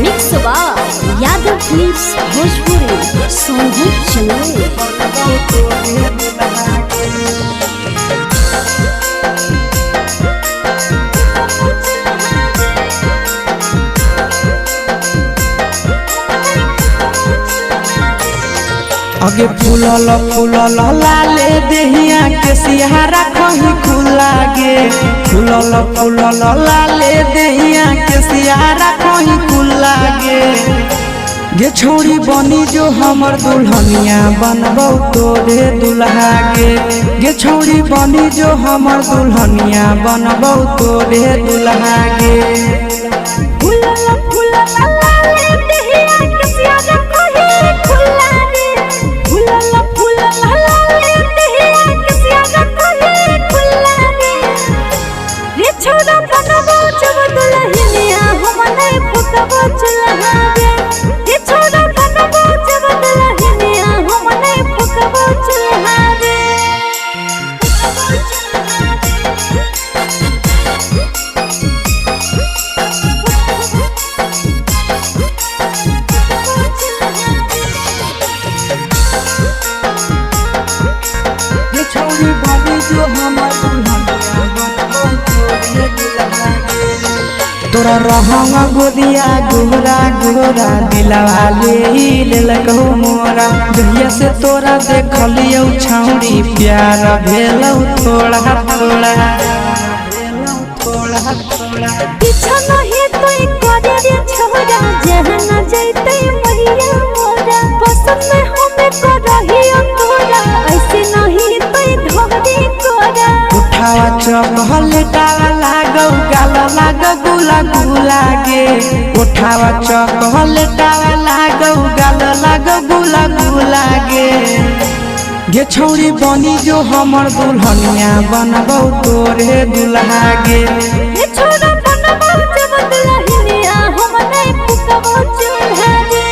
Mix Yadav films Bhojpuri संगीत channel. अगे फूलल फूलल लाले देहिया के सिहारा कहीं खुला गे। फूलल फूलल लाले देहिया के सिहारा कहीं खुला गे छोड़ी बनी जो हमर दुल्हनिया बनबौ तोरे दुल्हा गे छोड़ी बनी जो हमर दुल्हनिया बनबौ तोरे दुल्हा गे। फूलल फूलल लाले देहिया के सिहारा कहीं खुला गे। फूलल फूलल लाले देहिया के सिहारा कहीं खुला गे। रे छोड़ा बनबौ जब दुल्हनिया हम नहीं फुकबौ चुल्हा गे। रे छोड़ा बनबौ जब दुल्हनिया हम नहीं फुकबौ चुल्हा गे। छोड़ी बनी जो हमर दुल्हनिया बनबौ तोरे दुल्हा गे। तोरा रहंगा गोदिया गोरा गोरा दिलवा ले लकहु मोरा। जहिया से तोरा देखलियौ छौड़ी प्यार भेलौ थोड़ा थोड़ा पीछा नहीं तो करे रे छोरा जहां न जैते मैया मोरा। पसंद में हमें करही तोरा ऐसे नहीं तो धोरी कोरा। उठावा चपहल डाला लागौ गाल लाग गुला गुला गे। उठावा चपहल डाला लागौ गाल लाग गुला गुला गे छौड़ी बनी जो हमर दुल्हनिया बनबौ तोरे दुल्हा गे। ये छोरा बनबौ जब दुल्हनिया हम नहीं फुकबौ चुल्हा गे।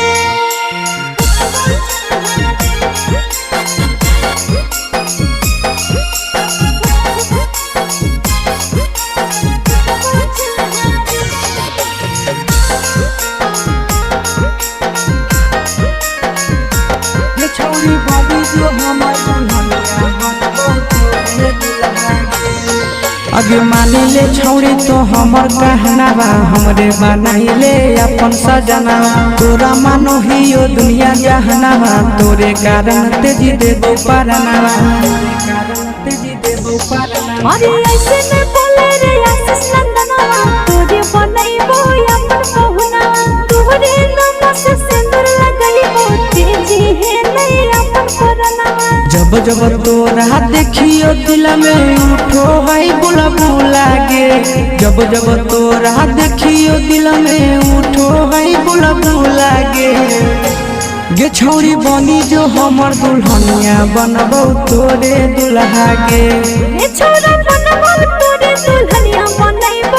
छौड़ी बनी जो हमर दुल्हनिया बनबौ तोरे दुल्हा गे। अगे मानी ले छौड़ी तो हमर कहनावा हमरे बनाइले अपन सजनावा। तोरा मानो हियो दुनिया जहनावा तोरे कारण तेजी देबो परनावा। अरे ऐसे में बोले रे आशीष नंदनवा तोरे बनैबो अपन बहुना। तोरे नाम से सिंदूर लगैबो तेजी है नहीं अपन परनावा। जब जब तोरा देखियो दिल में उठो है बुलबुला गे। जब जब तोरा देखियो दिल में उठो है बुलबुला गे छौड़ी बनी जो हमर दुल्हनिया बनबौ तोरे दुल्हा गे। छोरा बनबौ तोरे दुल्हनिया बनैबो